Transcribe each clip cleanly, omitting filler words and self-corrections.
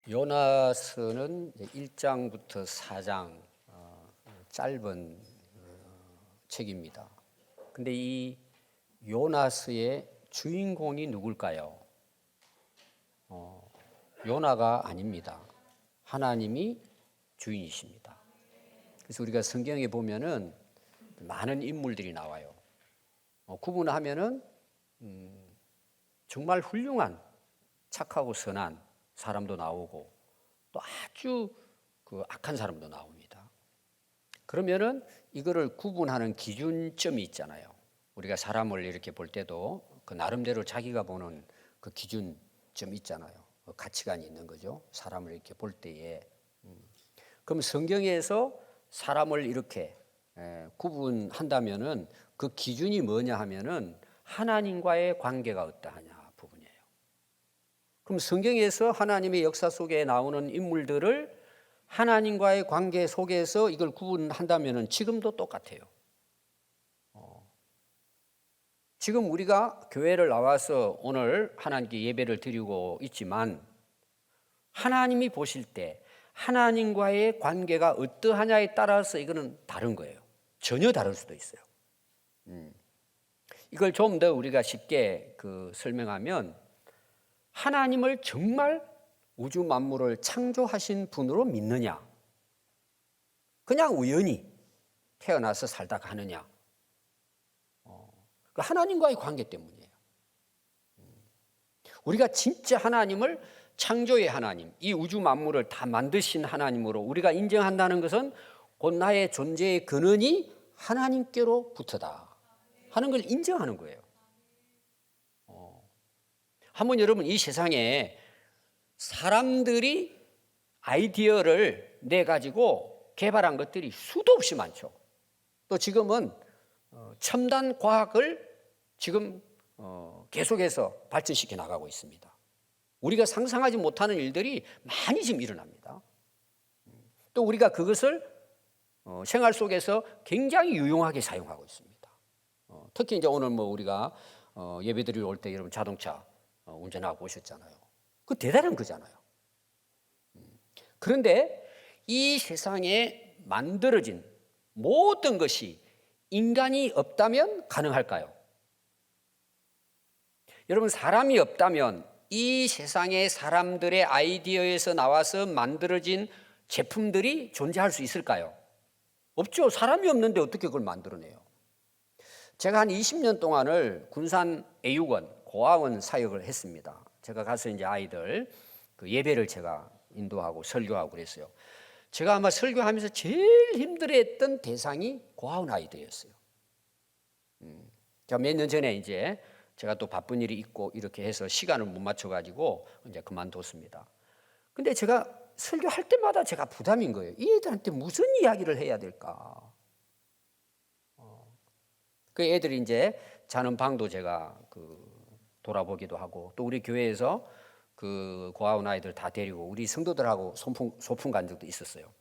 요나서는 1장부터 4장 짧은 책입니다. 근데 이 요나서의 주인공이 누굴까요? 요나가 아닙니다. 하나님이 주인이십니다. 그래서 우리가 성경에 보면은 많은 인물들이 나와요. 구분하면은 정말 훌륭한 착하고 선한 사람도 나오고 또 아주 악한 사람도 나옵니다. 그러면은 이거를 구분하는 기준점이 있잖아요. 우리가 사람을 이렇게 볼 때도 그 나름대로 자기가 보는 그 기준점 있잖아요. 그 가치관이 있는 거죠. 사람을 이렇게 볼 때에. 그럼 성경에서 사람을 이렇게 구분한다면은 그 기준이 뭐냐 하면은 하나님과의 관계가 어떠하냐 부분이에요. 그럼 성경에서 하나님의 역사 속에 나오는 인물들을 하나님과의 관계 속에서 이걸 구분한다면은 지금도 똑같아요. 지금 우리가 교회를 나와서 오늘 하나님께 예배를 드리고 있지만 하나님이 보실 때 하나님과의 관계가 어떠하냐에 따라서 이거는 다른 거예요. 전혀 다를 수도 있어요. 이걸 좀 더 우리가 쉽게 설명하면 하나님을 정말 우주 만물을 창조하신 분으로 믿느냐? 그냥 우연히 태어나서 살다가 하느냐? 하나님과의 관계 때문이에요. 우리가 진짜 하나님을 창조의 하나님, 이 우주 만물을 다 만드신 하나님으로 우리가 인정한다는 것은 곧 나의 존재의 근원이 하나님께로부터다 하는 걸 인정하는 거예요. 한번 여러분 이 세상에 사람들이 아이디어를 내가지고 개발한 것들이 수도 없이 많죠. 또 지금은 첨단 과학을 지금 계속해서 발전시켜 나가고 있습니다. 우리가 상상하지 못하는 일들이 많이 지금 일어납니다. 또 우리가 그것을 생활 속에서 굉장히 유용하게 사용하고 있습니다. 특히 이제 오늘 우리가 예배드리러 올 때 여러분 자동차 운전하고 오셨잖아요. 그 대단한 거잖아요. 그런데 이 세상에 만들어진 모든 것이 인간이 없다면 가능할까요? 여러분 사람이 없다면 이 세상의 사람들의 아이디어에서 나와서 만들어진 제품들이 존재할 수 있을까요? 없죠. 사람이 없는데 어떻게 그걸 만들어내요? 제가 한 20년 동안을 군산 애육원, 고아원 사역을 했습니다. 제가 가서 이제 아이들 예배를 제가 인도하고 설교하고 그랬어요. 제가 아마 설교하면서 제일 힘들어했던 대상이 고아원 아이들이었어요. 제가 몇 년 전에 이제 제가 또 바쁜 일이 있고 이렇게 해서 시간을 못 맞춰가지고 이제 그만뒀습니다. 근데 제가 설교할 때마다 제가 부담인 거예요. 이 애들한테 무슨 이야기를 해야 될까? 그 애들이 이제 자는 방도 제가 돌아보기도 하고 또 우리 교회에서 고아원 아이들 다 데리고 우리 성도들하고 소풍 간 적도 있었어요.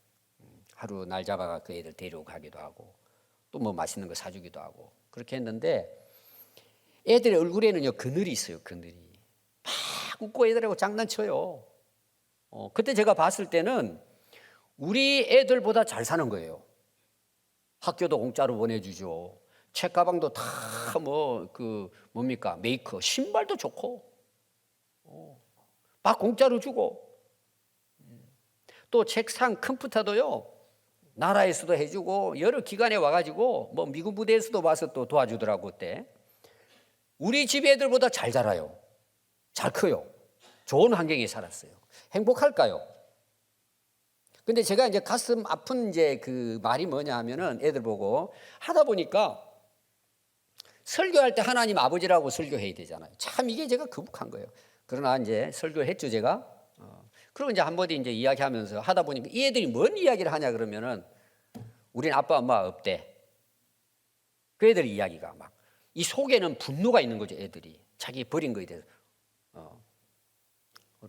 하루 날 잡아가 그 애들 데리고 가기도 하고 또 맛있는 거 사주기도 하고 그렇게 했는데 애들의 얼굴에는요 그늘이 있어요. 그늘이 막 웃고 애들하고 장난쳐요. 그때 제가 봤을 때는 우리 애들보다 잘 사는 거예요. 학교도 공짜로 보내주죠. 책가방도 다 뭡니까 메이커 신발도 좋고 막 공짜로 주고 또 책상 컴퓨터도요 나라에서도 해주고 여러 기관에 와가지고 미군 부대에서도 와서 또 도와주더라고. 그때 우리 집 애들보다 잘 자라요. 잘 커요. 좋은 환경에 살았어요. 행복할까요? 근데 제가 이제 가슴 아픈 이제 그 말이 뭐냐 하면은 애들 보고 하다 보니까 설교할 때 하나님 아버지라고 설교해야 되잖아요. 참 이게 제가 거북한 거예요. 그러나 이제 설교했죠 제가. 그리고 이제 한 번 이제 이야기하면서 하다 보니까 이 애들이 뭔 이야기를 하냐 그러면은 우린 아빠 엄마 없대. 그 애들 이야기가 막 이 속에는 분노가 있는 거죠. 애들이 자기 버린 거에 대해서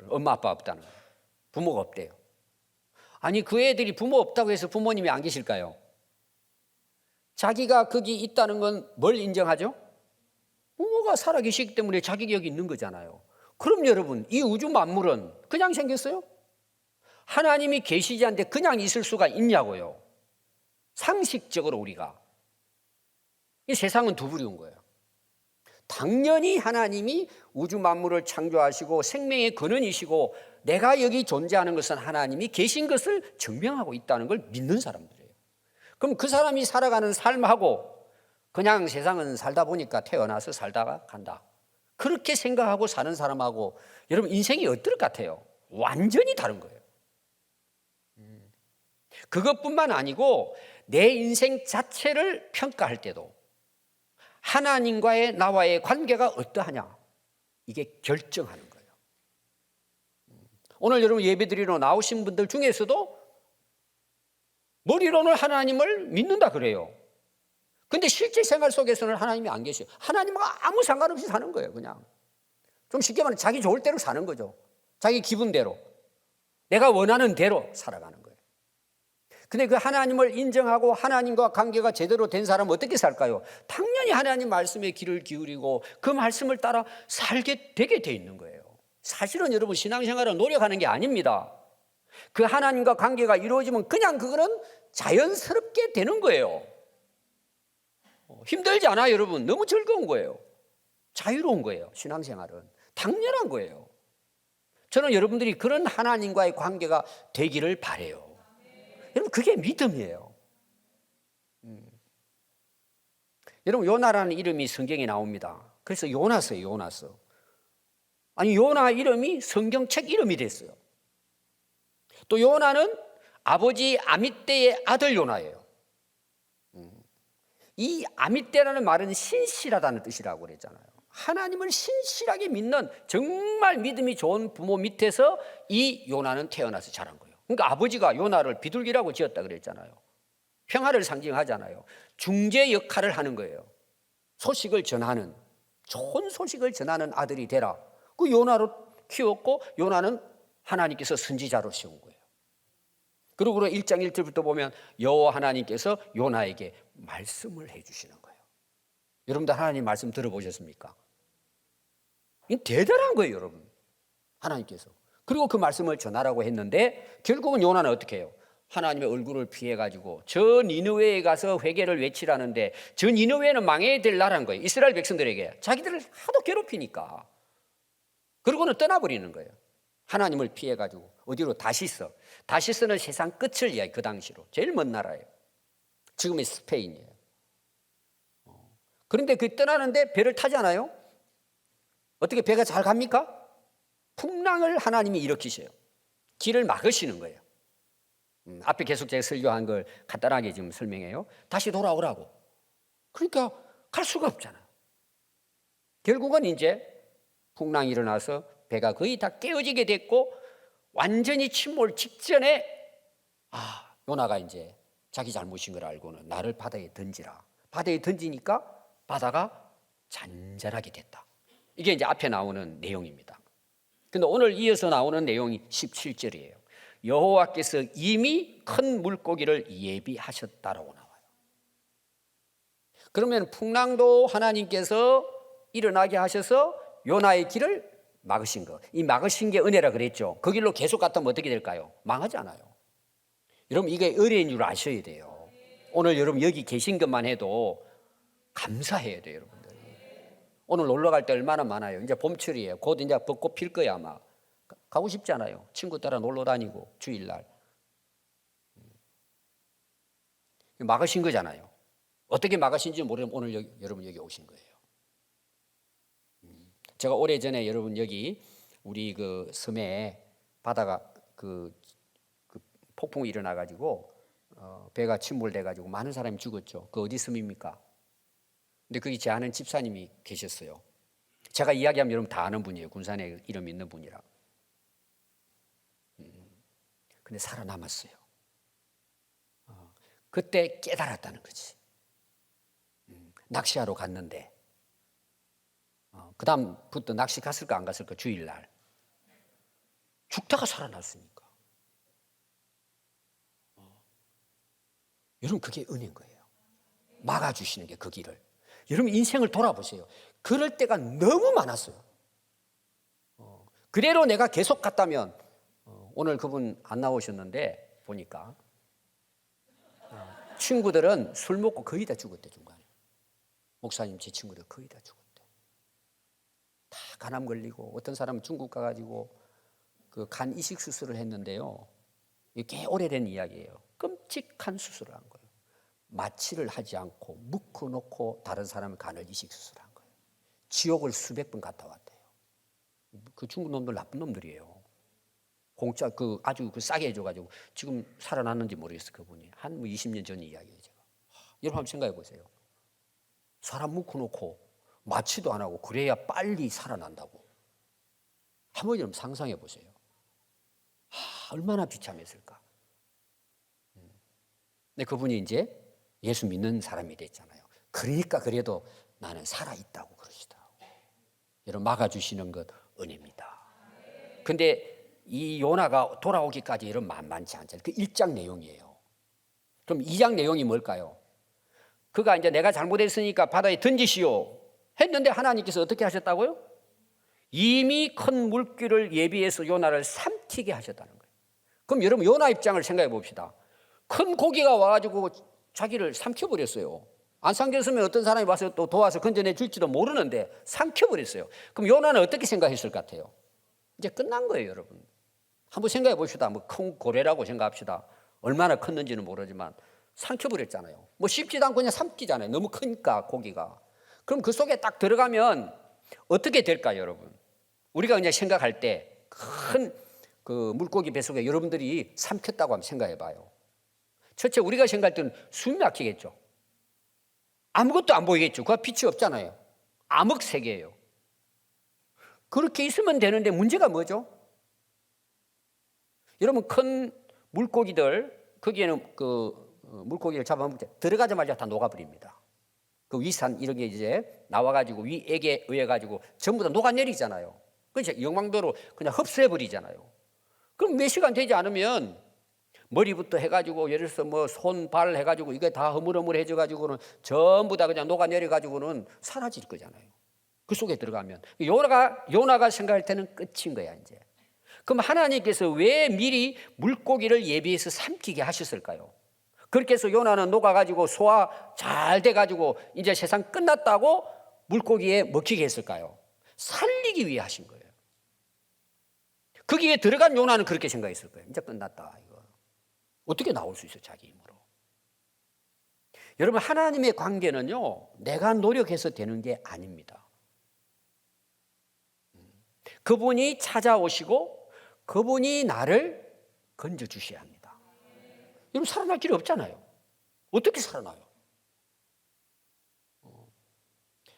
엄마 아빠 없다는 거예요. 부모가 없대요. 아니 그 애들이 부모 없다고 해서 부모님이 안 계실까요? 자기가 거기 있다는 건 뭘 인정하죠? 부모가 살아계시기 때문에 자기가 여기 있는 거잖아요. 그럼 여러분 이 우주 만물은 그냥 생겼어요? 하나님이 계시지 않는데 그냥 있을 수가 있냐고요. 상식적으로 우리가. 이 세상은 두 부류인 거예요. 당연히 하나님이 우주 만물을 창조하시고 생명의 근원이시고 내가 여기 존재하는 것은 하나님이 계신 것을 증명하고 있다는 걸 믿는 사람들이에요. 그럼 그 사람이 살아가는 삶하고 그냥 세상은 살다 보니까 태어나서 살다가 간다, 그렇게 생각하고 사는 사람하고 여러분 인생이 어떨 것 같아요? 완전히 다른 거예요. 그것뿐만 아니고 내 인생 자체를 평가할 때도 하나님과의 나와의 관계가 어떠하냐, 이게 결정하는 거예요. 오늘 여러분 예배드리러 나오신 분들 중에서도 머리로는 하나님을 믿는다 그래요. 근데 실제 생활 속에서는 하나님이 안 계셔요. 하나님과 아무 상관없이 사는 거예요. 그냥 좀 쉽게 말하면 자기 좋을 대로 사는 거죠. 자기 기분대로, 내가 원하는 대로 살아가는 거예요. 근데 그 하나님을 인정하고 하나님과 관계가 제대로 된 사람은 어떻게 살까요? 당연히 하나님 말씀에 귀를 기울이고 그 말씀을 따라 살게 되게 돼 있는 거예요. 사실은 여러분 신앙생활은 노력하는 게 아닙니다. 그 하나님과 관계가 이루어지면 그냥 그거는 자연스럽게 되는 거예요. 힘들지 않아요, 여러분. 너무 즐거운 거예요. 자유로운 거예요. 신앙생활은 당연한 거예요. 저는 여러분들이 그런 하나님과의 관계가 되기를 바라요. 여러분 그게 믿음이에요. 여러분 요나라는 이름이 성경에 나옵니다. 그래서 요나서예요. 요나서. 아니 요나 이름이 성경책 이름이 됐어요. 또 요나는 아버지 아미떼의 아들 요나예요. 이 아미떼라는 말은 신실하다는 뜻이라고 그랬잖아요. 하나님을 신실하게 믿는 정말 믿음이 좋은 부모 밑에서 이 요나는 태어나서 자란 거예요. 그러니까 아버지가 요나를 비둘기라고 지었다 그랬잖아요. 평화를 상징하잖아요. 중재 역할을 하는 거예요. 소식을 전하는, 좋은 소식을 전하는 아들이 되라. 그 요나를 키웠고 요나는 하나님께서 선지자로 세운 거예요. 그리고 1장 1절부터 보면 여호와 하나님께서 요나에게 말씀을 해주시는 거예요. 여러분들 하나님 말씀 들어보셨습니까? 이 대단한 거예요, 여러분. 하나님께서. 그리고 그 말씀을 전하라고 했는데 결국은 요나는 어떻게 해요? 하나님의 얼굴을 피해가지고 저 니느웨에 가서 회개를 외치라는데 저 니느웨는 망해야 될 나라는 거예요. 이스라엘 백성들에게 자기들을 하도 괴롭히니까. 그러고는 떠나버리는 거예요. 하나님을 피해가지고 어디로? 다시스. 다시스는 세상 끝을 이야기, 그 당시로 제일 먼 나라예요. 지금의 스페인이에요. 그런데 그 떠나는데 배를 타잖아요. 어떻게 배가 잘 갑니까? 풍랑을 하나님이 일으키셔요. 길을 막으시는 거예요. 앞에 계속 제가 설교한 걸 간단하게 지금 설명해요. 다시 돌아오라고. 그러니까 갈 수가 없잖아요. 결국은 이제 풍랑이 일어나서 배가 거의 다 깨어지게 됐고 완전히 침몰 직전에 요나가 이제 자기 잘못인 걸 알고는 나를 바다에 던지라. 바다에 던지니까 바다가 잔잔하게 됐다. 이게 이제 앞에 나오는 내용입니다. 근데 오늘 이어서 나오는 내용이 17절이에요. 여호와께서 이미 큰 물고기를 예비하셨다라고 나와요. 그러면 풍랑도 하나님께서 일어나게 하셔서 요나의 길을 막으신 거. 이 막으신 게 은혜라 그랬죠. 그 길로 계속 갔다면 어떻게 될까요? 망하지 않아요. 여러분 이게 은혜인 줄 아셔야 돼요. 오늘 여러분 여기 계신 것만 해도 감사해야 돼요, 여러분들. 오늘 놀러 갈 때 얼마나 많아요. 이제 봄철이에요. 곧 이제 벚꽃 필 거야 아마. 가고 싶지 않아요. 친구 따라 놀러 다니고 주일날. 막으신 거잖아요. 어떻게 막으신지 모르면 오늘 여러분 여기 오신 거예요. 제가 오래전에 여러분 여기 우리 그 섬에 바다가 그 폭풍이 일어나 가지고 배가 침몰돼 가지고 많은 사람이 죽었죠. 그 어디 섬입니까? 근데 거기 제 아는 집사님이 계셨어요. 제가 이야기하면 여러분 다 아는 분이에요. 군산에 이름 있는 분이라. 근데 살아남았어요. 그때 깨달았다는 거지. 낚시하러 갔는데 그 다음부터 낚시 갔을까 안 갔을까 주일날 죽다가 살아났으니까. 여러분 그게 은혜인 거예요. 막아주시는 게 그 길을. 여러분 인생을 돌아보세요. 그럴 때가 너무 많았어요. 그대로 내가 계속 갔다면 오늘 그분 안 나오셨는데 보니까 친구들은 술 먹고 거의 다 죽었대. 중간에 목사님 제 친구들 거의 다 죽었대. 다 간암 걸리고 어떤 사람은 중국 가가지고 그 간 이식 수술을 했는데요. 이게 꽤 오래된 이야기예요. 끔찍한 수술을 한 거예요. 마취를 하지 않고 묶어놓고 다른 사람의 간을 이식 수술한 거예요. 지옥을 수백 번 갔다 왔대요. 그 중국 놈들 나쁜 놈들이에요. 공짜 아주 싸게 해줘가지고 지금 살아났는지 모르겠어요. 그분이 한 20년 전 이야기예요. 제가. 여러분 한번 생각해 보세요. 사람 묶어놓고 마취도 안 하고 그래야 빨리 살아난다고. 한번 여러분 상상해 보세요. 얼마나 비참했을까. 근데 그분이 이제 예수 믿는 사람이 됐잖아요. 그러니까 그래도 나는 살아있다고 그러시더라고요. 여러분 막아주시는 것 은혜입니다. 근데 이 요나가 돌아오기까지 이런 만만치 않잖아요. 그 1장 내용이에요. 그럼 2장 내용이 뭘까요? 그가 이제 내가 잘못했으니까 바다에 던지시오 했는데 하나님께서 어떻게 하셨다고요? 이미 큰 물귀를 예비해서 요나를 삼키게 하셨다는 거예요. 그럼 여러분 요나 입장을 생각해 봅시다. 큰 고기가 와가지고 자기를 삼켜버렸어요. 안 삼켰으면 어떤 사람이 와서 또 도와서 건져내 줄지도 모르는데 삼켜버렸어요. 그럼 요나는 어떻게 생각했을 것 같아요? 이제 끝난 거예요, 여러분. 한번 생각해 봅시다. 뭐 큰 고래라고 생각합시다. 얼마나 컸는지는 모르지만 삼켜버렸잖아요. 뭐 씹지도 않고 그냥 삼키잖아요. 너무 크니까 고기가. 그럼 그 속에 딱 들어가면 어떻게 될까요, 여러분? 우리가 그냥 생각할 때 큰 그 물고기 뱃속에 여러분들이 삼켰다고 한번 생각해 봐요. 첫째 우리가 생각할 때는 숨이 막히겠죠. 아무것도 안 보이겠죠. 그 빛이 없잖아요. 암흑 세계예요. 그렇게 있으면 되는데 문제가 뭐죠? 여러분 큰 물고기들 거기에는 그 물고기를 잡아먹을 때 들어가자마자 다 녹아버립니다. 그 위산 이런 게 이제 나와가지고 위액에 의해가지고 전부 다 녹아내리잖아요. 그렇죠. 영광도로 그냥 흡수해버리잖아요. 그럼 몇 시간 되지 않으면 머리부터 해가지고 예를 들어서 뭐 손, 발 해가지고 이게 다 허물허물해져가지고는 전부 다 그냥 녹아내려가지고는 사라질 거잖아요. 그 속에 들어가면 요나가 생각할 때는 끝인 거야 이제. 그럼 하나님께서 왜 미리 물고기를 예비해서 삼키게 하셨을까요? 그렇게 해서 요나는 녹아가지고 소화 잘 돼가지고 이제 세상 끝났다고 물고기에 먹히게 했을까요? 살리기 위해 하신 거예요. 거기에 들어간 요나는 그렇게 생각했을 거예요. 이제 끝났다 이거. 어떻게 나올 수 있어요 자기 힘으로. 여러분 하나님의 관계는요 내가 노력해서 되는 게 아닙니다. 그분이 찾아오시고 그분이 나를 건져주셔야 합니다. 여러분 살아날 길이 없잖아요. 어떻게 살아나요?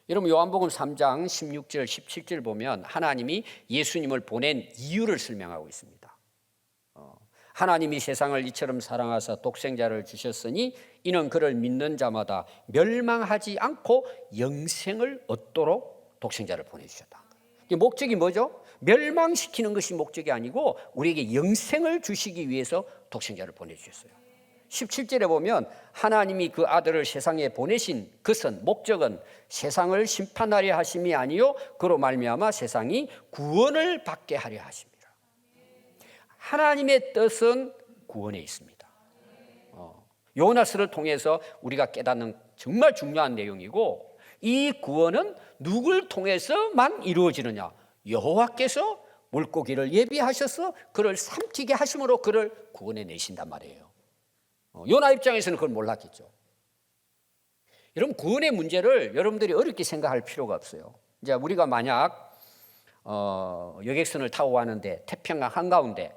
여러분 요한복음 3장 16절 17절 보면 하나님이 예수님을 보낸 이유를 설명하고 있습니다. 하나님이 세상을 이처럼 사랑하사 독생자를 주셨으니 이는 그를 믿는 자마다 멸망하지 않고 영생을 얻도록 독생자를 보내주셨다. 목적이 뭐죠? 멸망시키는 것이 목적이 아니고 우리에게 영생을 주시기 위해서 독생자를 보내주셨어요. 17절에 보면 하나님이 그 아들을 세상에 보내신 것은 목적은 세상을 심판하려 하심이 아니요 그로 말미암아 세상이 구원을 받게 하려 하십니다. 하나님의 뜻은 구원에 있습니다. 요나스를 통해서 우리가 깨닫는 정말 중요한 내용이고 이 구원은 누굴 통해서만 이루어지느냐? 여호와께서 물고기를 예비하셔서 그를 삼키게 하심으로 그를 구원해 내신단 말이에요. 요나 입장에서는 그걸 몰랐겠죠. 여러분 구원의 문제를 여러분들이 어렵게 생각할 필요가 없어요. 이제 우리가 만약 여객선을 타고 가는데 태평양 한가운데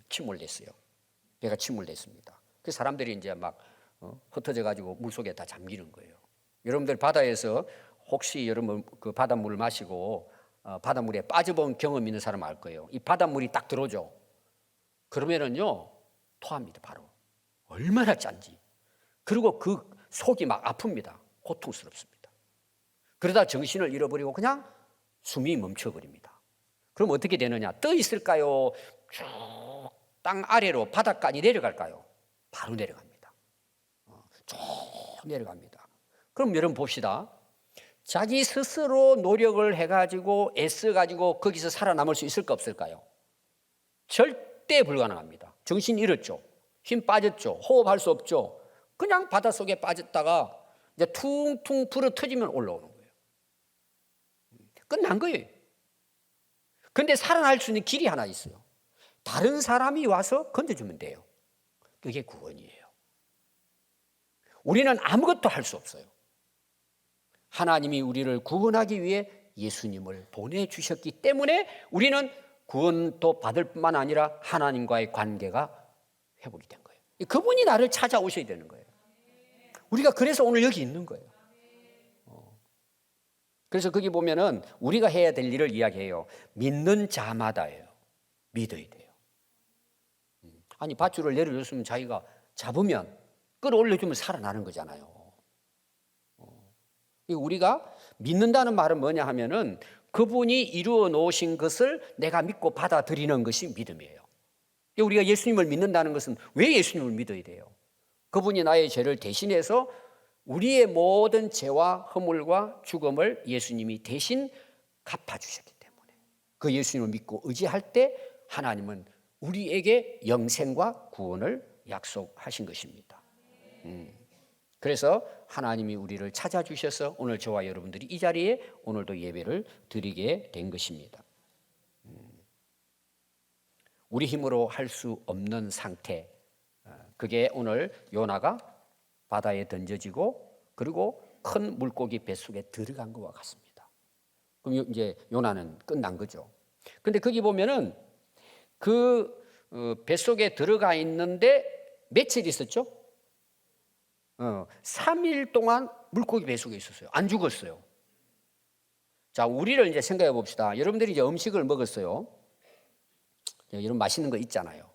침몰됐어요. 배가 침몰됐습니다. 그 사람들이 이제 막 흩어져 가지고 물속에 다 잠기는 거예요. 여러분들 바다에서 혹시 여러분 그 바닷물을 마시고 바닷물에 빠져본 경험 있는 사람 알 거예요. 이 바닷물이 딱 들어오죠. 그러면은요 토합니다 바로. 얼마나 짠지. 그리고 그 속이 막 아픕니다. 고통스럽습니다. 그러다 정신을 잃어버리고 그냥 숨이 멈춰버립니다. 그럼 어떻게 되느냐? 떠 있을까요? 쭉 땅 아래로 바닷가니 내려갈까요? 바로 내려갑니다. 쭉 내려갑니다. 그럼 여러분 봅시다. 자기 스스로 노력을 해가지고 애써가지고 거기서 살아남을 수 있을까 없을까요? 절대 절대 불가능합니다. 정신 잃었죠. 힘 빠졌죠. 호흡할 수 없죠. 그냥 바닷속에 빠졌다가 이제 퉁퉁 불어 터지면 올라오는 거예요. 끝난 거예요. 근데 살아날 수 있는 길이 하나 있어요. 다른 사람이 와서 건져주면 돼요. 그게 구원이에요. 우리는 아무것도 할 수 없어요. 하나님이 우리를 구원하기 위해 예수님을 보내주셨기 때문에 우리는 구원도 받을 뿐만 아니라 하나님과의 관계가 회복이 된 거예요. 그분이 나를 찾아오셔야 되는 거예요. 우리가 그래서 오늘 여기 있는 거예요. 그래서 거기 보면은 우리가 해야 될 일을 이야기해요. 믿는 자마다예요. 믿어야 돼요. 아니 밧줄을 내려줬으면 자기가 잡으면 끌어올려주면 살아나는 거잖아요. 우리가 믿는다는 말은 뭐냐 하면은 그분이 이루어 놓으신 것을 내가 믿고 받아들이는 것이 믿음이에요. 우리가 예수님을 믿는다는 것은 왜 예수님을 믿어야 돼요? 그분이 나의 죄를 대신해서 우리의 모든 죄와 허물과 죽음을 예수님이 대신 갚아주셨기 때문에 그 예수님을 믿고 의지할 때 하나님은 우리에게 영생과 구원을 약속하신 것입니다. 그래서 하나님이 우리를 찾아주셔서 오늘 저와 여러분들이 이 자리에 오늘도 예배를 드리게 된 것입니다. 우리 힘으로 할 수 없는 상태, 그게 오늘 요나가 바다에 던져지고 그리고 큰 물고기 뱃속에 들어간 것과 같습니다. 그럼 이제 요나는 끝난 거죠. 근데 거기 보면은 그 뱃속에 들어가 있는데 며칠 있었죠? 3일 동안 물고기 뱃속에 있었어요. 안 죽었어요. 자, 우리를 이제 생각해 봅시다. 여러분들이 이제 음식을 먹었어요. 이런 맛있는 거 있잖아요.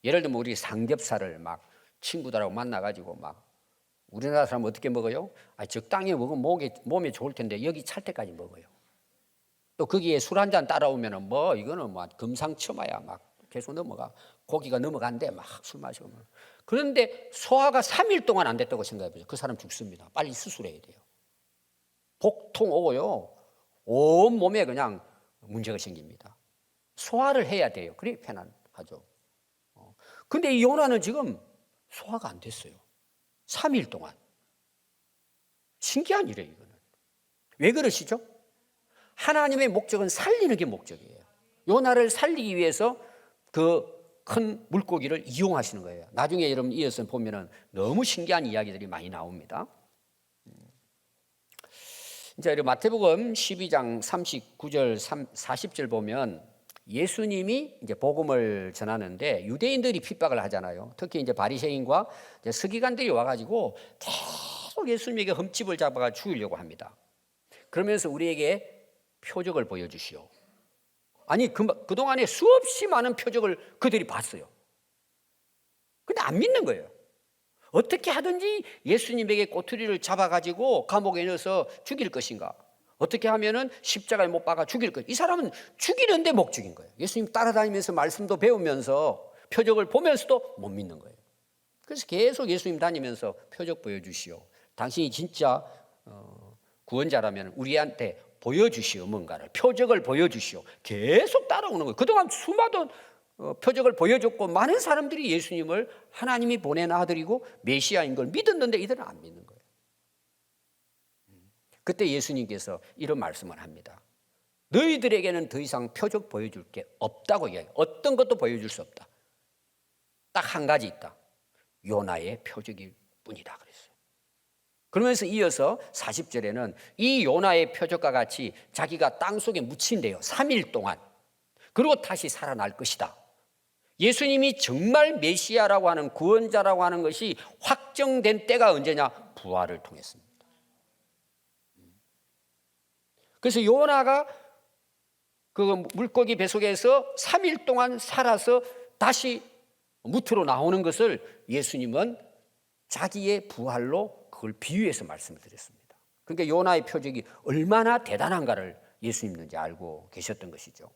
예를 들면 우리 삼겹살을 막 친구들하고 만나가지고 막 우리나라 사람 어떻게 먹어요? 적당히 먹으면 몸에 좋을 텐데 여기 찰 때까지 먹어요. 또 거기에 술 한 잔 따라오면은 뭐 이거는 막 금상첨화야 막 계속 넘어가. 고기가 넘어간대 막 술 마시고. 그런데 소화가 3일 동안 안 됐다고 생각해보세요. 그 사람 죽습니다. 빨리 수술해야 돼요. 복통 오고요. 온 몸에 그냥 문제가 생깁니다. 소화를 해야 돼요. 그래 편안하죠. 근데 이 요나는 지금 소화가 안 됐어요. 3일 동안. 신기한 일이에요, 이거는. 왜 그러시죠? 하나님의 목적은 살리는 게 목적이에요. 요나를 살리기 위해서 그 큰 물고기를 이용하시는 거예요. 나중에 여러분 이어서 보면은 너무 신기한 이야기들이 많이 나옵니다. 이제 마태복음 12장 39절 40절 보면 예수님이 이제 복음을 전하는데 유대인들이 핍박을 하잖아요. 특히 이제 바리새인과 이제 서기관들이 와가지고 계속 예수님에게 흠집을 잡아가 죽이려고 합니다. 그러면서 우리에게 표적을 보여주시오. 아니 그동안에 수없이 많은 표적을 그들이 봤어요. 근데 안 믿는 거예요. 어떻게 하든지 예수님에게 꼬투리를 잡아가지고 감옥에 넣어서 죽일 것인가? 어떻게 하면은 십자가에 못 박아 죽일 것? 이 사람은 죽이는데 못 죽인 거예요. 예수님 따라다니면서 말씀도 배우면서 표적을 보면서도 못 믿는 거예요. 그래서 계속 예수님 다니면서 표적 보여주시오. 당신이 진짜 구원자라면 우리한테 보여주시오. 뭔가를 표적을 보여주시오. 계속 따라오는 거예요. 그동안 수많은 표적을 보여줬고 많은 사람들이 예수님을 하나님이 보낸 아들이고 메시아인 걸 믿었는데 이들은 안 믿는 거예요. 그때 예수님께서 이런 말씀을 합니다. 너희들에게는 더 이상 표적 보여줄 게 없다고 이야기해요. 어떤 것도 보여줄 수 없다. 딱 한 가지 있다. 요나의 표적일 뿐이다 그랬어요. 그러면서 이어서 40절에는 이 요나의 표적과 같이 자기가 땅속에 묻힌대요. 3일 동안. 그리고 다시 살아날 것이다. 예수님이 정말 메시아라고 하는 구원자라고 하는 것이 확정된 때가 언제냐? 부활을 통했습니다. 그래서 요나가 그 물고기 뱃속에서 3일 동안 살아서 다시 무트로 나오는 것을 예수님은 자기의 부활로 그걸 비유해서 말씀을 드렸습니다. 그러니까 요나의 표적이 얼마나 대단한가를 예수님은 이제 알고 계셨던 것이죠.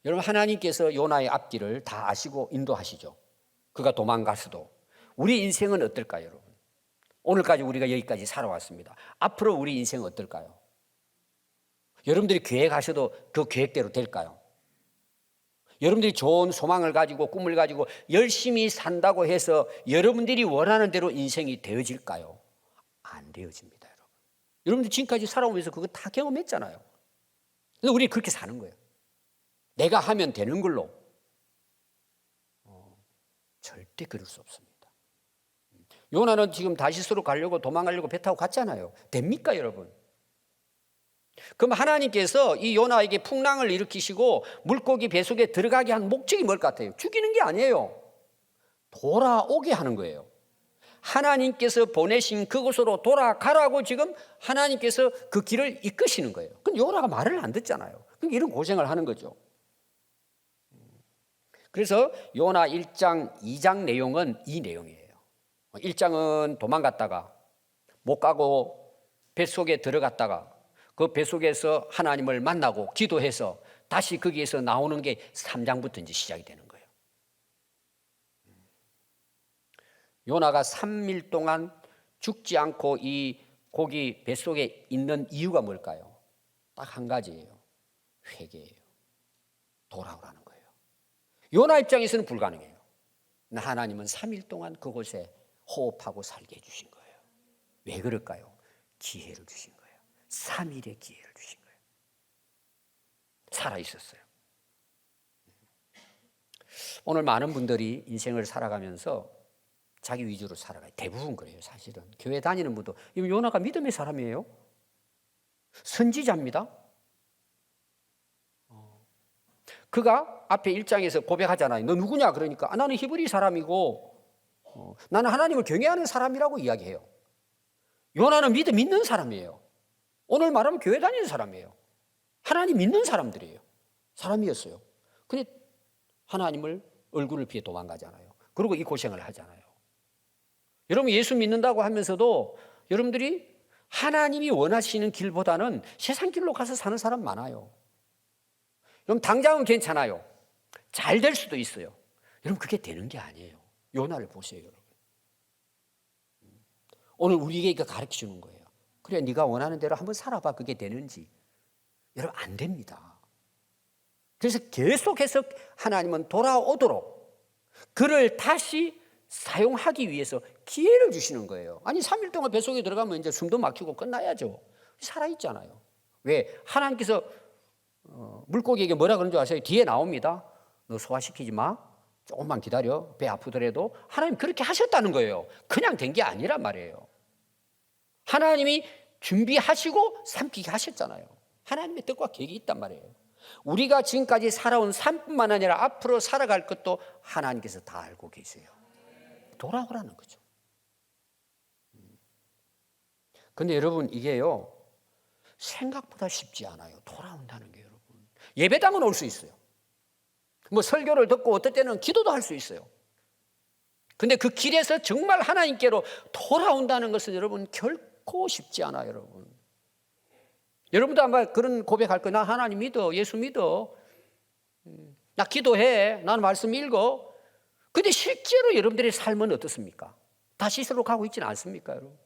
여러분 하나님께서 요나의 앞길을 다 아시고 인도하시죠. 그가 도망갔어도 우리 인생은 어떨까요, 여러분? 오늘까지 우리가 여기까지 살아왔습니다. 앞으로 우리 인생은 어떨까요? 여러분들이 계획하셔도 그 계획대로 될까요? 여러분들이 좋은 소망을 가지고 꿈을 가지고 열심히 산다고 해서 여러분들이 원하는 대로 인생이 되어질까요? 안 되어집니다, 여러분. 여러분들 지금까지 살아오면서 그거 다 경험했잖아요. 그래서 우리 그렇게 사는 거예요. 내가 하면 되는 걸로. 절대 그럴 수 없습니다. 요나는 지금 다시스로 가려고 도망가려고 배 타고 갔잖아요. 됩니까, 여러분? 그럼 하나님께서 이 요나에게 풍랑을 일으키시고 물고기 배 속에 들어가게 한 목적이 뭘 같아요? 죽이는 게 아니에요. 돌아오게 하는 거예요. 하나님께서 보내신 그곳으로 돌아가라고 지금 하나님께서 그 길을 이끄시는 거예요. 그럼 요나가 말을 안 듣잖아요. 그럼 이런 고생을 하는 거죠. 그래서 요나 1장, 2장 내용은 이 내용이에요. 1장은 도망갔다가 못 가고 뱃속에 들어갔다가 그 뱃속에서 하나님을 만나고 기도해서 다시 거기에서 나오는 게 3장부터 이제 시작이 되는 거예요. 요나가 3일 동안 죽지 않고 이 고기 뱃속에 있는 이유가 뭘까요? 딱 한 가지예요. 회개예요. 돌아오라는 거예요. 요나 입장에서는 불가능해요. 하나님은 3일 동안 그곳에 호흡하고 살게 해주신 거예요. 왜 그럴까요? 기회를 주신 거예요. 3일의 기회를 주신 거예요. 살아있었어요. 오늘 많은 분들이 인생을 살아가면서 자기 위주로 살아가요. 대부분 그래요, 사실은. 교회 다니는 분도. 요나가 믿음의 사람이에요. 선지자입니다. 그가 앞에 1장에서 고백하잖아요. 너 누구냐? 그러니까 나는 히브리 사람이고 나는 하나님을 경외하는 사람이라고 이야기해요. 요나는 믿음 있는 사람이에요. 오늘 말하면 교회 다니는 사람이에요. 하나님 믿는 사람들이에요. 사람이었어요. 근데 하나님을 얼굴을 피해 도망가잖아요. 그리고 이 고생을 하잖아요. 여러분 예수 믿는다고 하면서도 여러분들이 하나님이 원하시는 길보다는 세상 길로 가서 사는 사람 많아요. 여러분 당장은 괜찮아요. 잘 될 수도 있어요. 여러분 그게 되는 게 아니에요. 요나를 보세요, 여러분. 오늘 우리에게 가르쳐 주는 거예요. 그래, 네가 원하는 대로 한번 살아봐. 그게 되는지. 여러분 안 됩니다. 그래서 계속해서 하나님은 돌아오도록 그를 다시 사용하기 위해서 기회를 주시는 거예요. 아니 3일 동안 뱃속에 들어가면 이제 숨도 막히고 끝나야죠. 살아있잖아요. 왜? 하나님께서 물고기에게 뭐라 그런 줄 아세요? 뒤에 나옵니다. 너 소화시키지 마. 조금만 기다려. 배 아프더라도. 하나님 그렇게 하셨다는 거예요. 그냥 된 게 아니란 말이에요. 하나님이 준비하시고 삼키게 하셨잖아요. 하나님의 뜻과 계획이 있단 말이에요. 우리가 지금까지 살아온 삶뿐만 아니라 앞으로 살아갈 것도 하나님께서 다 알고 계세요. 돌아오라는 거죠. 근데 여러분 이게요 생각보다 쉽지 않아요. 돌아온다는 게 여러분. 예배당은 올 수 있어요. 뭐 설교를 듣고 어떨 때는 기도도 할 수 있어요. 근데 그 길에서 정말 하나님께로 돌아온다는 것은 여러분 결코 쉽지 않아요, 여러분. 여러분도 아마 그런 고백할 거예요. 나 하나님 믿어. 예수 믿어. 나 기도해. 나는 말씀 읽어. 근데 실제로 여러분들의 삶은 어떻습니까? 다 시설로 가고 있지는 않습니까, 여러분?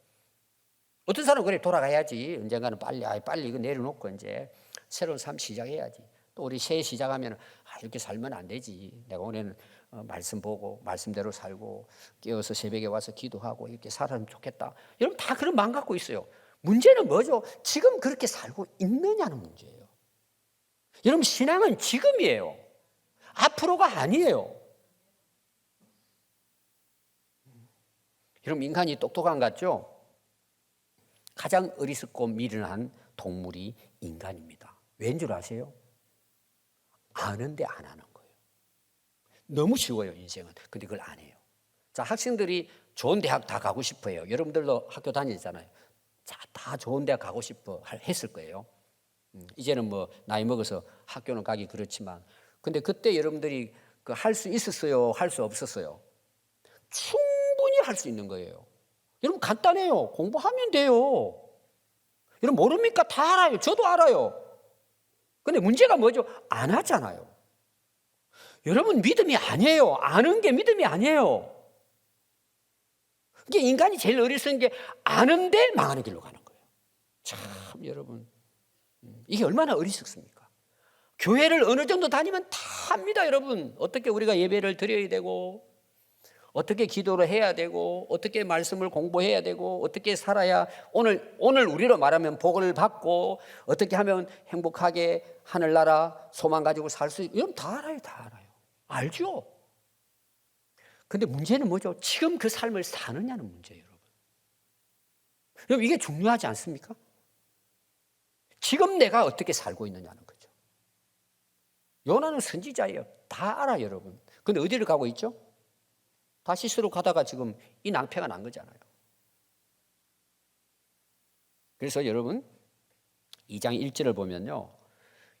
어떤 사람은 그래 돌아가야지. 언젠가는 빨리 이거 내려놓고 이제 새로운 삶 시작해야지. 또 우리 새해 시작하면 이렇게 살면 안 되지. 내가 오늘은 말씀 보고 말씀대로 살고 깨어서 새벽에 와서 기도하고 이렇게 살아면 좋겠다. 여러분 다 그런 마음 갖고 있어요. 문제는 뭐죠? 지금 그렇게 살고 있느냐는 문제예요. 여러분 신앙은 지금이에요. 앞으로가 아니에요. 여러분 인간이 똑똑한 것 같죠? 가장 어리석고 미련한 동물이 인간입니다. 왠 줄 아세요? 아는데 안 하는 거예요. 너무 쉬워요, 인생은. 근데 그걸 안 해요. 자, 학생들이 좋은 대학 다 가고 싶어요. 여러분들도 학교 다니잖아요. 자, 다 좋은 대학 가고 싶어 했을 거예요. 이제는 뭐 나이 먹어서 학교는 가기 그렇지만, 근데 그때 여러분들이 그 할 수 있었어요? 할 수 없었어요? 충분히 할 수 있는 거예요. 여러분 간단해요. 공부하면 돼요. 여러분 모릅니까? 다 알아요. 저도 알아요. 근데 문제가 뭐죠? 안 하잖아요. 여러분 믿음이 아니에요. 아는 게 믿음이 아니에요. 이게 인간이 제일 어리석은 게 아는데 망하는 길로 가는 거예요. 참 여러분 이게 얼마나 어리석습니까? 교회를 어느 정도 다니면 다 합니다, 여러분. 어떻게 우리가 예배를 드려야 되고, 어떻게 기도를 해야 되고, 어떻게 말씀을 공부해야 되고, 어떻게 살아야 오늘 우리로 말하면 복을 받고, 어떻게 하면 행복하게 하늘나라 소망 가지고 살 수 있고, 여러분 다 알아요, 다 알아요. 알죠? 근데 문제는 뭐죠? 지금 그 삶을 사느냐는 문제예요, 여러분. 여러분 이게 중요하지 않습니까? 지금 내가 어떻게 살고 있느냐는 거죠. 요나는 선지자예요. 다 알아, 여러분. 근데 어디를 가고 있죠? 다시스로 가다가 지금 이 낭패가 난 거잖아요. 그래서 여러분 2장 1절을 보면요,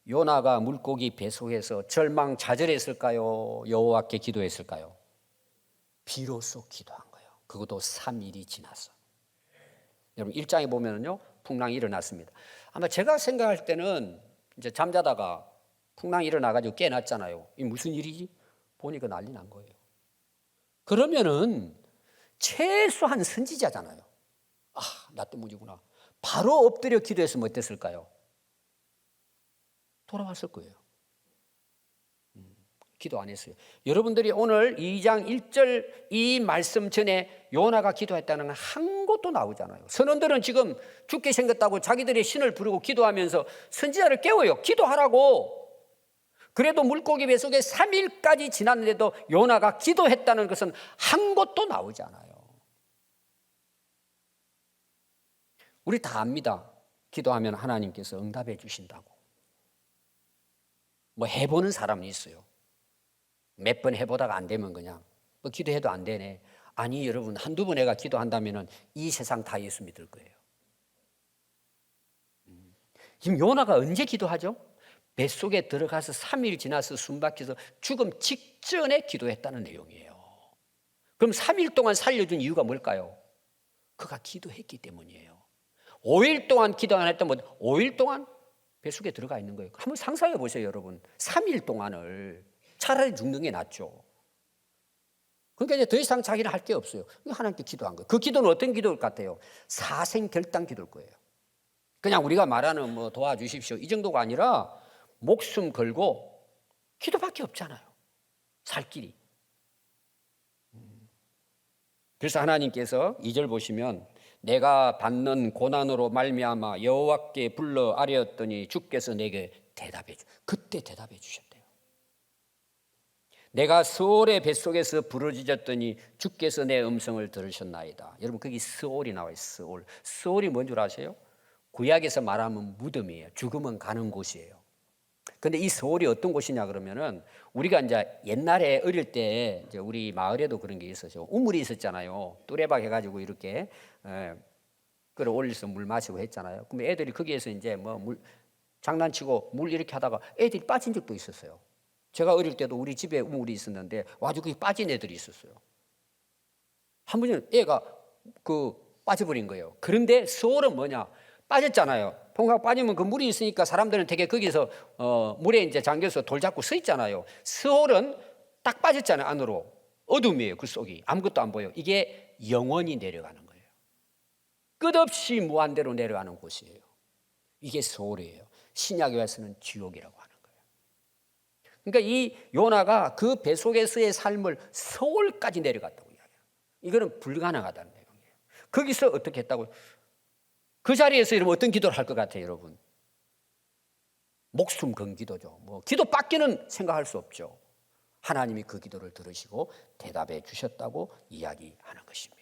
요나가 물고기 뱃속에서 절망좌절했을까요? 여호와께 기도했을까요? 비로소 기도한 거예요. 그것도 3일이 지나서. 여러분 1장에 보면요, 풍랑이 일어났습니다. 아마 제가 생각할 때는 이제 잠자다가 풍랑이 일어나가지고 깨났잖아요. 이 무슨 일이지? 보니까 난리 난 거예요. 그러면은 최소한 선지자잖아요. 아, 나 때문이구나. 바로 엎드려 기도했으면 어땠을까요? 돌아왔을 거예요. 기도 안 했어요. 여러분들이 오늘 2장 1절 이 말씀 전에 요나가 기도했다는 건 한 곳도 나오잖아요. 선원들은 지금 죽게 생겼다고 자기들의 신을 부르고 기도하면서 선지자를 깨워요. 기도하라고. 그래도 물고기 뱃속에 3일까지 지났는데도 요나가 기도했다는 것은 한 곳도 나오지 않아요. 우리 다 압니다. 기도하면 하나님께서 응답해 주신다고. 뭐 해보는 사람이 있어요. 몇 번 해보다가 안 되면 그냥 뭐 기도해도 안 되네. 아니 여러분, 한두 번 내가 기도한다면 이 세상 다 예수 믿을 거예요. 지금 요나가 언제 기도하죠? 뱃속에 들어가서 3일 지나서 숨막혀서 죽음 직전에 기도했다는 내용이에요. 그럼 3일 동안 살려준 이유가 뭘까요? 그가 기도했기 때문이에요. 5일 동안 기도 안 했다면 5일 동안 뱃속에 들어가 있는 거예요. 한번 상상해 보세요, 여러분. 3일 동안을 차라리 죽는 게 낫죠. 그러니까 이제 더 이상 자기는 할 게 없어요. 하나님께 기도한 거예요. 그 기도는 어떤 기도일 것 같아요? 사생결단 기도일 거예요. 그냥 우리가 말하는 뭐 도와주십시오 이 정도가 아니라 목숨 걸고 기도밖에 없잖아요. 살 길이. 그래서 하나님께서 2절 보시면 내가 받는 고난으로 말미암아 여호와께 불러 아뢰었더니 주께서 내게 대답해 주. 그때 대답해 주셨대요. 내가 스올의 뱃속에서 부르짖었더니 주께서 내 음성을 들으셨나이다. 여러분 거기 스올이 나와요. 스올. 스올이 뭔 줄 아세요? 구약에서 말하면 무덤이에요. 죽으면 가는 곳이에요. 근데 이 스올이 어떤 곳이냐 그러면은 우리가 이제 옛날에 어릴 때 이제 우리 마을에도 그런 게 있었죠. 우물이 있었잖아요. 뚜레박 해가지고 이렇게 끌어올려서 물 마시고 했잖아요. 그럼 애들이 거기에서 이제 뭐 물 장난치고 물 이렇게 하다가 애들이 빠진 적도 있었어요. 제가 어릴 때도 우리 집에 우물이 있었는데 와서 거기 빠진 애들이 있었어요. 한 번은 애가 빠져버린 거예요. 그런데 스올은 뭐냐? 빠졌잖아요. 통각 빠지면 그 물이 있으니까 사람들은 되게 거기서 물에 이제 잠겨서 돌 잡고 서 있잖아요. 스올은 딱 빠졌잖아요. 안으로. 어둠이에요. 그 속이. 아무것도 안 보여요. 이게 영원히 내려가는 거예요. 끝없이 무한대로 내려가는 곳이에요. 이게 스올이에요. 신약에서는 지옥이라고 하는 거예요. 그러니까 이 요나가 그 뱃속에서의 삶을 스올까지 내려갔다고 이야기해요. 이거는 불가능하다는 내용이에요. 거기서 어떻게 했다고? 그 자리에서 여러분 어떤 기도를 할 것 같아요, 여러분? 목숨 건 기도죠. 뭐 기도밖에는 생각할 수 없죠. 하나님이 그 기도를 들으시고 대답해 주셨다고 이야기하는 것입니다.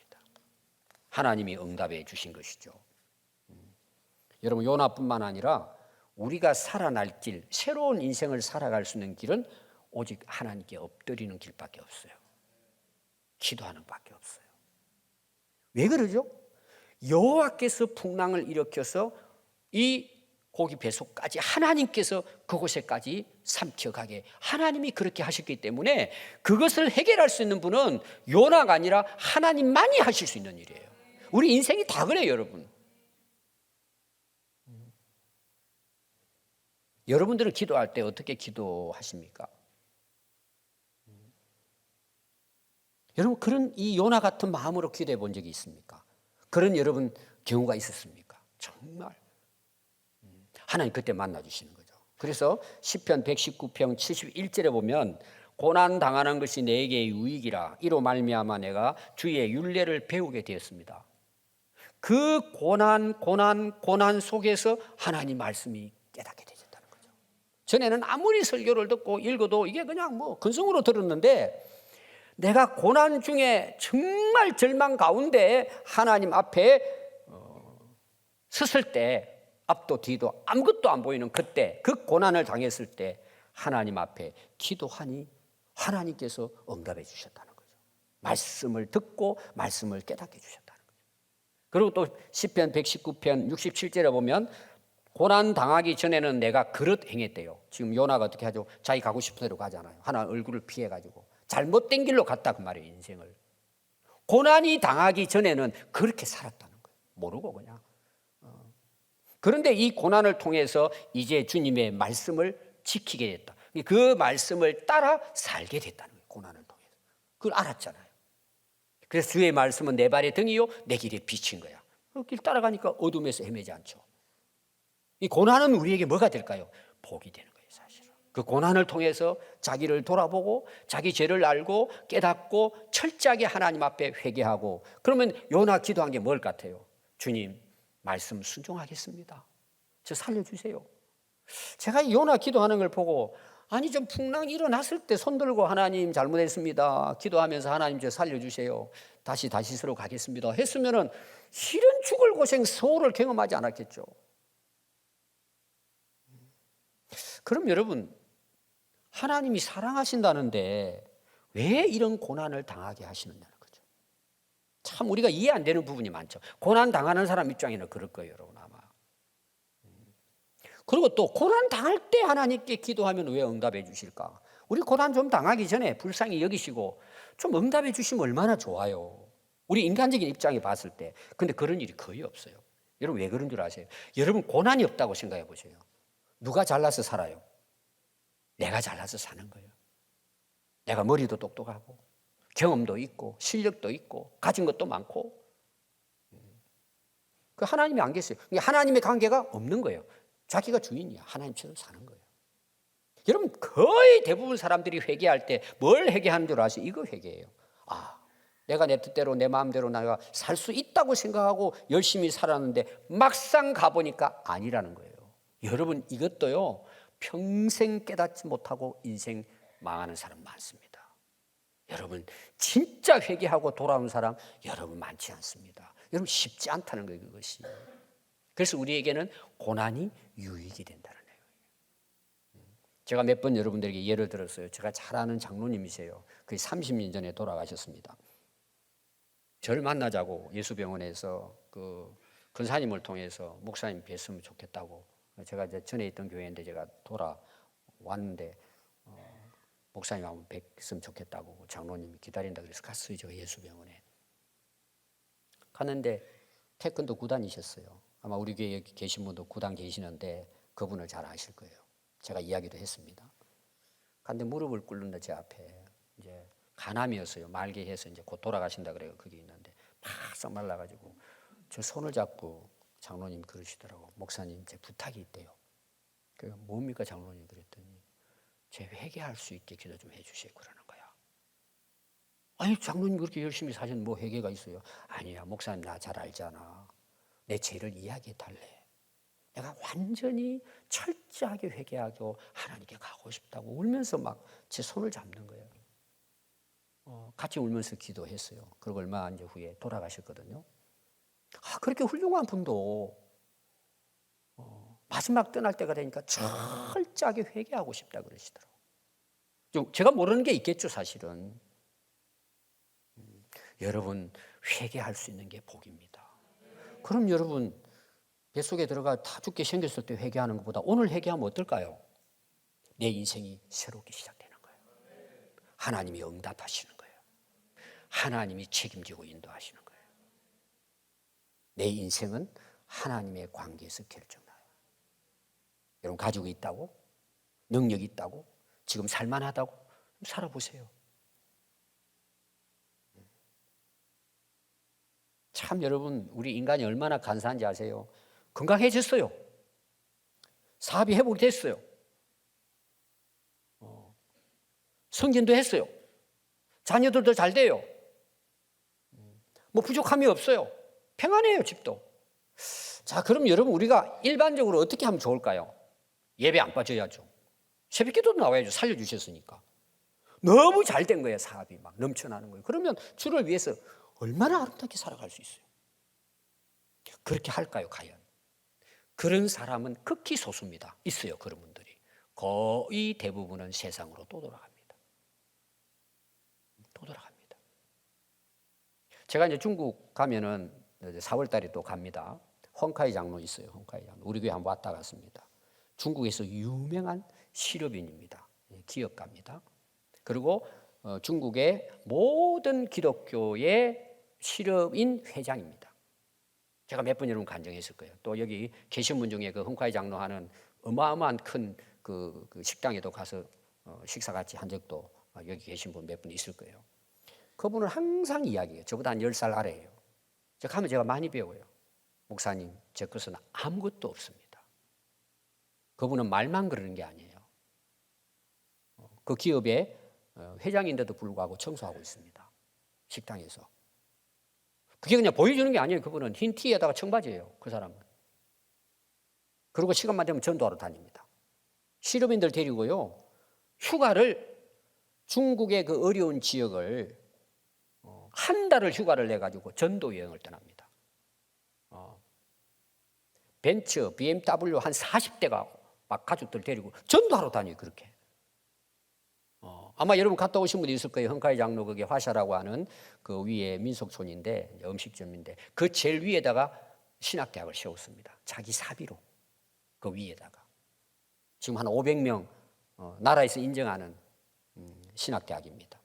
하나님이 응답해 주신 것이죠. 여러분 요나뿐만 아니라 우리가 살아날 길, 새로운 인생을 살아갈 수 있는 길은 오직 하나님께 엎드리는 길밖에 없어요. 기도하는 밖에 없어요. 왜 그러죠? 여호와께서 풍랑을 일으켜서 이 고기 뱃속까지 하나님께서 그곳에까지 삼켜가게 하나님이 그렇게 하셨기 때문에 그것을 해결할 수 있는 분은 요나가 아니라 하나님만이 하실 수 있는 일이에요. 우리 인생이 다 그래요, 여러분. 여러분들은 기도할 때 어떻게 기도하십니까? 여러분 그런 이 요나 같은 마음으로 기도해 본 적이 있습니까? 그런 여러분 경우가 있었습니까? 정말 하나님 그때 만나 주시는 거죠. 그래서 시편 119편 71절에 보면 고난 당하는 것이 내게 유익이라 이로 말미암아 내가 주의 율례를 배우게 되었습니다. 그 고난 속에서 하나님 말씀이 깨닫게 되셨다는 거죠. 전에는 아무리 설교를 듣고 읽어도 이게 그냥 뭐 근성으로 들었는데 내가 고난 중에 정말 절망 가운데 하나님 앞에 섰을 때 앞도 뒤도 아무것도 안 보이는 그때 그 고난을 당했을 때 하나님 앞에 기도하니 하나님께서 응답해 주셨다는 거죠. 말씀을 듣고 말씀을 깨닫게 주셨다는 거죠. 그리고 또 시편 119편 67절에 보면 고난 당하기 전에는 내가 그릇 행했대요. 지금 요나가 어떻게 하죠? 자기 가고 싶은 대로 가잖아요. 하나 얼굴을 피해가지고 잘못된 길로 갔다 그 말이에요. 인생을. 고난이 당하기 전에는 그렇게 살았다는 거예요. 모르고 그냥. 그런데 이 고난을 통해서 이제 주님의 말씀을 지키게 됐다. 그 말씀을 따라 살게 됐다는 거예요. 고난을 통해서. 그걸 알았잖아요. 그래서 주의 말씀은 내 발의 등이요 내 길에 빛인 거야. 그 길 따라가니까 어둠에서 헤매지 않죠. 이 고난은 우리에게 뭐가 될까요? 복이 되는 거예요, 사실은. 그 고난을 통해서 자기를 돌아보고 자기 죄를 알고 깨닫고 철저하게 하나님 앞에 회개하고 그러면 요나 기도한 게 뭘 같아요? 주님, 말씀 순종하겠습니다. 저 살려주세요. 제가 요나 기도하는 걸 보고 아니 좀 풍랑이 일어났을 때 손들고 하나님 잘못했습니다. 기도하면서 하나님 저 살려주세요. 다시 다시스로 가겠습니다. 했으면은 실은 죽을 고생 소를 경험하지 않았겠죠. 그럼 여러분 하나님이 사랑하신다는데 왜 이런 고난을 당하게 하시느냐는 거죠. 참 우리가 이해 안 되는 부분이 많죠. 고난 당하는 사람 입장에는 그럴 거예요, 여러분 아마. 그리고 또 고난 당할 때 하나님께 기도하면 왜 응답해 주실까? 우리 고난 좀 당하기 전에 불쌍히 여기시고 좀 응답해 주시면 얼마나 좋아요. 우리 인간적인 입장에 봤을 때. 근데 그런 일이 거의 없어요. 여러분 왜 그런 줄 아세요? 여러분 고난이 없다고 생각해 보세요. 누가 잘나서 살아요? 내가 잘나서 사는 거예요. 내가 머리도 똑똑하고 경험도 있고 실력도 있고 가진 것도 많고 그 하나님이 안 계세요. 하나님의 관계가 없는 거예요. 자기가 주인이야. 하나님처럼 사는 거예요. 여러분 거의 대부분 사람들이 회개할 때 뭘 회개하는 줄 아세요? 이거 회개예요. 아, 내가 내 뜻대로 내 마음대로 내가 살 수 있다고 생각하고 열심히 살았는데 막상 가보니까 아니라는 거예요. 여러분 이것도요 평생 깨닫지 못하고 인생 망하는 사람 많습니다. 여러분 진짜 회개하고 돌아온 사람 여러분 많지 않습니다. 여러분 쉽지 않다는 거예요 그것이. 그래서 우리에게는 고난이 유익이 된다는 거예요. 제가 몇 번 여러분들에게 예를 들었어요. 제가 잘 아는 장로님이세요. 거의 30년 전에 돌아가셨습니다. 저를 만나자고 예수병원에서 그 근사님을 통해서 목사님 뵀으면 좋겠다고. 제가 이제 전에 있던 교회인데 제가 돌아왔는데 목사님 한번 뵀으면 좋겠다고 장로님이 기다린다 그래서 갔어요. 저 예수병원에. 갔는데 태권도 구단이셨어요. 아마 우리 교회에 여기 계신 분도 구단 계시는데 그분을 잘 아실 거예요. 제가 이야기도 했습니다. 근데 무릎을 꿇는다 제 앞에 이제 간암이었어요. 말기해서 이제 곧 돌아가신다 그래요. 그게 있는데 바싹 말라가지고 저 손을 잡고 장로님 그러시더라고. 목사님 제 부탁이 있대요. 그 뭡니까 장로님 그랬더니 제 회개할 수 있게 기도 좀 해주세요 그러는 거야. 아니 장로님 그렇게 열심히 사셨는데 뭐 회개가 있어요? 아니야 목사님 나 잘 알잖아. 내 죄를 이야기해 달래. 내가 완전히 철저하게 회개하고 하나님께 가고 싶다고 울면서 막 제 손을 잡는 거예요. 같이 울면서 기도했어요. 그리고 얼마 이제 후에 돌아가셨거든요. 아, 그렇게 훌륭한 분도 마지막 떠날 때가 되니까 철저하게 회개하고 싶다 그러시더라고요. 제가 모르는 게 있겠죠 사실은. 여러분 회개할 수 있는 게 복입니다. 그럼 여러분 뱃속에 들어가 다 죽게 생겼을 때 회개하는 것보다 오늘 회개하면 어떨까요? 내 인생이 새롭게 시작되는 거예요. 하나님이 응답하시는 거예요. 하나님이 책임지고 인도하시는 거예요. 내 인생은 하나님의 관계에서 결정나요. 여러분 가족이 있다고? 능력이 있다고? 지금 살만하다고? 살아보세요. 참 여러분 우리 인간이 얼마나 간사한지 아세요? 건강해졌어요. 사업이 회복됐어요. 승진도 했어요. 자녀들도 잘 돼요. 뭐 부족함이 없어요. 평안해요, 집도. 자, 그럼 여러분 우리가 일반적으로 어떻게 하면 좋을까요? 예배 안 빠져야죠. 새벽기도도 나와야죠. 살려주셨으니까. 너무 잘 된 거예요. 사업이 막 넘쳐나는 거예요. 그러면 주를 위해서 얼마나 아름답게 살아갈 수 있어요. 그렇게 할까요, 과연? 그런 사람은 극히 소수입니다. 있어요, 그런 분들이. 거의 대부분은 세상으로 또 돌아갑니다. 또 돌아갑니다. 제가 이제 중국 가면은 4월 달에 또 갑니다. 헝카이 장로 있어요. 헝카이 장로. 우리 교회 한번 왔다 갔습니다. 중국에서 유명한 실업인입니다. 기업가입니다. 그리고 중국의 모든 기독교의 실업인 회장입니다. 제가 몇 번 여러분 간증했을 거예요. 또 여기 계신 분 중에 그 헝카이 장로 하는 어마어마한 큰 그 식당에도 가서 식사 같이 한 적도 여기 계신 분 몇 분 있을 거예요. 그분은 항상 이야기해요. 저보다 한 10살 아래예요. 제가 가면 제가 많이 배워요. 목사님, 제 것은 아무것도 없습니다. 그분은 말만 그러는 게 아니에요. 그 기업의 회장인데도 불구하고 청소하고 있습니다. 식당에서. 그게 그냥 보여주는 게 아니에요. 그분은 흰 티에다가 청바지예요. 그 사람은. 그리고 시간만 되면 전도하러 다닙니다. 실업인들 데리고요. 휴가를 중국의 그 어려운 지역을 한 달을 휴가를 내가지고 전도 여행을 떠납니다. 벤츠, BMW 한 40대가 막 가족들 데리고 전도하러 다녀요. 그렇게. 아마 여러분 갔다 오신 분이 있을 거예요. 헝카이 장로 그게 화샤라고 하는 그 위에 민속촌인데 음식점인데 그 제일 위에다가 신학대학을 세웠습니다. 자기 사비로 그 위에다가 지금 한 500명 나라에서 인정하는 신학대학입니다.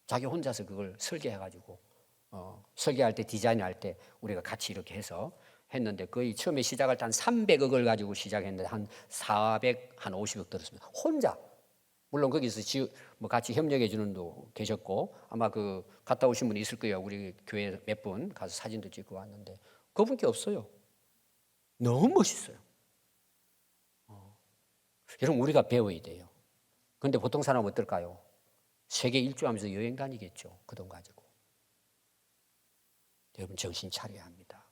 자기 혼자서 그걸 설계해가지고 설계할 때 디자인할 때 우리가 같이 이렇게 해서 했는데 거의 처음에 시작할 때 한 300억을 가지고 시작했는데 한 400, 한 50억 들었습니다. 혼자. 물론 거기서 뭐 같이 협력해 주는 도 계셨고 아마 그 갔다 오신 분이 있을 거예요. 우리 교회 몇 분 가서 사진도 찍고 왔는데 그분께 없어요. 너무 멋있어요. 여러분 우리가 배워야 돼요. 그런데 보통 사람은 어떨까요? 세계 일주하면서 여행 다니겠죠. 그 돈 가지고. 여러분 정신 차려야 합니다.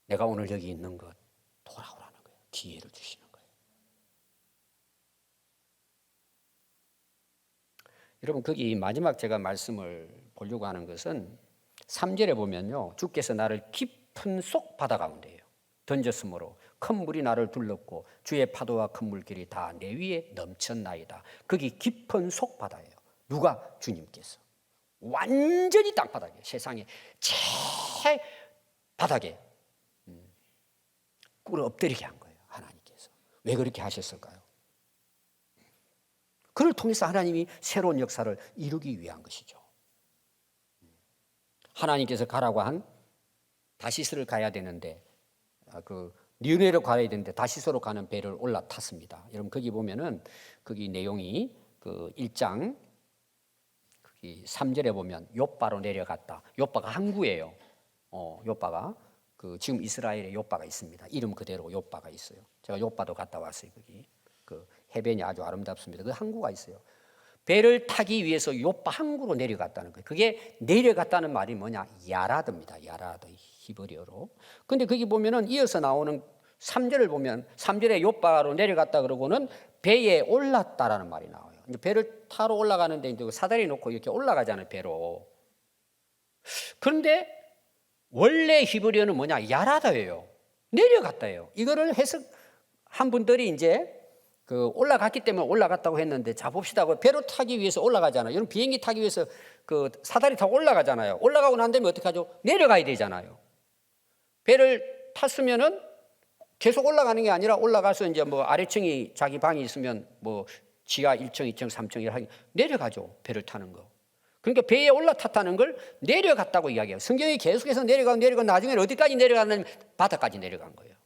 내가 오늘 여기 있는 것 돌아오라는 거예요. 기회를 주시는 거예요. 여러분 거기 마지막 제가 말씀을 보려고 하는 것은 3절에 보면요. 주께서 나를 깊은 속 바다 가운데요. 던졌으므로 큰 물이 나를 둘렀고 주의 파도와 큰 물길이 다 내 위에 넘쳤나이다. 거기 깊은 속 바다예요. 누가? 주님께서. 완전히 땅바닥에 세상에 최 바닥에 꿇어 엎드리게 한 거예요. 하나님께서. 왜 그렇게 하셨을까요? 그를 통해서 하나님이 새로운 역사를 이루기 위한 것이죠. 하나님께서 가라고 한 다시스를 가야 되는데 그 니느웨로 가야 되는데 다시스로 가는 배를 올라탔습니다. 여러분 거기 보면은 거기 내용이 그 1장 거기 3절에 보면 욥바로 내려갔다. 욥바가 항구예요. 욥바가 그 지금 이스라엘에 욥바가 있습니다. 이름 그대로 욥바가 있어요. 제가 욥바도 갔다 왔어요. 거기 그 해변이 아주 아름답습니다. 그 항구가 있어요. 배를 타기 위해서 욥바 항구로 내려갔다는 거예요. 그게 내려갔다는 말이 뭐냐? 야라드입니다. 야라드 히브리어로. 근데 거기 보면은 이어서 나오는 3절을 보면 3절에 욥바로 내려갔다 그러고는 배에 올랐다라는 말이 나와요. 이제 배를 타러 올라가는데 이제 사다리 놓고 이렇게 올라가잖아요. 배로. 그런데 원래 히브리어는 뭐냐? 야라다예요. 내려갔다예요. 이거를 해석한 분들이 이제 그 올라갔기 때문에 올라갔다고 했는데 자 봅시다. 배로 타기 위해서 올라가잖아요. 여러분 비행기 타기 위해서 그 사다리 타고 올라가잖아요. 올라가고 난 다음에 어떻게 하죠? 내려가야 되잖아요. 배를 탔으면은 계속 올라가는 게 아니라 올라가서 이제 뭐 아래층이 자기 방이 있으면 뭐 지하 1층, 2층, 3층 이렇게 내려가죠. 배를 타는 거. 그러니까 배에 올라탔다는 걸 내려갔다고 이야기해요. 성경이 계속해서 내려가고 나중에는 어디까지 내려갔냐면 바다까지 내려간 거예요.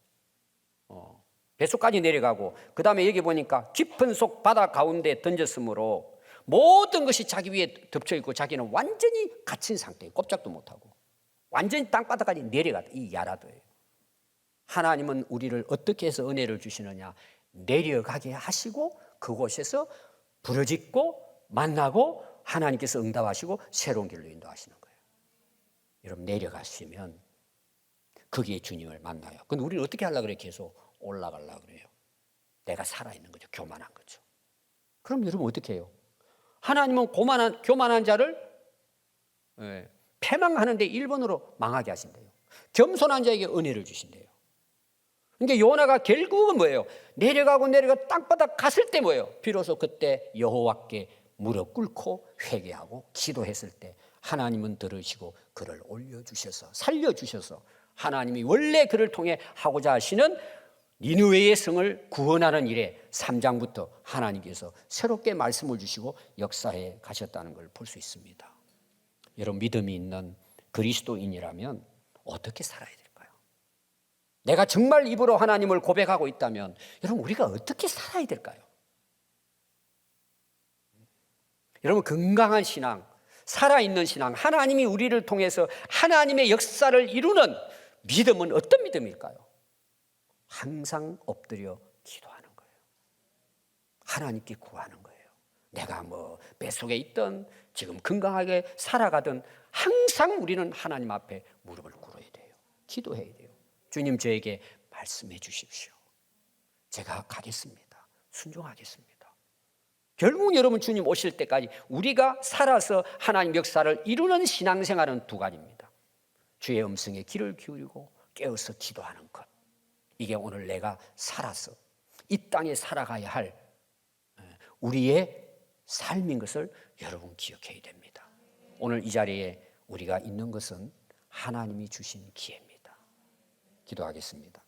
뱃속까지 내려가고 그 다음에 여기 보니까 깊은 속 바다 가운데 던졌으므로 모든 것이 자기 위에 덮쳐 있고 자기는 완전히 갇힌 상태예요. 꼼짝도 못하고 완전히 땅바닥까지 내려갔다. 이 야라도예요. 하나님은 우리를 어떻게 해서 은혜를 주시느냐? 내려가게 하시고 그곳에서 부르짖고 만나고 하나님께서 응답하시고 새로운 길로 인도하시는 거예요. 여러분 내려가시면 거기에 주님을 만나요. 근데 우리는 어떻게 하려고 그래요? 계속 올라가려고 그래요. 내가 살아있는 거죠. 교만한 거죠. 그럼 여러분 어떻게 해요? 하나님은 교만한 자를 패망하는데 1번으로 망하게 하신대요. 겸손한 자에게 은혜를 주신대요. 그러니까 요나가 결국은 뭐예요? 내려가고 땅바닥 갔을 때 뭐예요? 비로소 그때 여호와께 무릎 꿇고 회개하고 기도했을 때 하나님은 들으시고 그를 올려주셔서 살려주셔서 하나님이 원래 그를 통해 하고자 하시는 니느웨의 성을 구원하는 일에 3장부터 하나님께서 새롭게 말씀을 주시고 역사해 가셨다는 걸 볼 수 있습니다. 여러분 믿음이 있는 그리스도인이라면 어떻게 살아야 될까요? 내가 정말 입으로 하나님을 고백하고 있다면 여러분 우리가 어떻게 살아야 될까요? 여러분 건강한 신앙, 살아있는 신앙, 하나님이 우리를 통해서 하나님의 역사를 이루는 믿음은 어떤 믿음일까요? 항상 엎드려 기도하는 거예요. 하나님께 구하는 거예요. 내가 뭐 뱃속에 있든 지금 건강하게 살아가든 항상 우리는 하나님 앞에 무릎을 꿇어야 돼요. 기도해야 돼요. 주님 저에게 말씀해 주십시오. 제가 가겠습니다. 순종하겠습니다. 결국 여러분 주님 오실 때까지 우리가 살아서 하나님 역사를 이루는 신앙생활은 두 가지입니다. 주의 음성에 귀를 기울이고 깨어서 기도하는 것. 이게 오늘 내가 살아서 이 땅에 살아가야 할 우리의 삶인 것을 여러분 기억해야 됩니다. 오늘 이 자리에 우리가 있는 것은 하나님이 주신 기회입니다. 기도하겠습니다.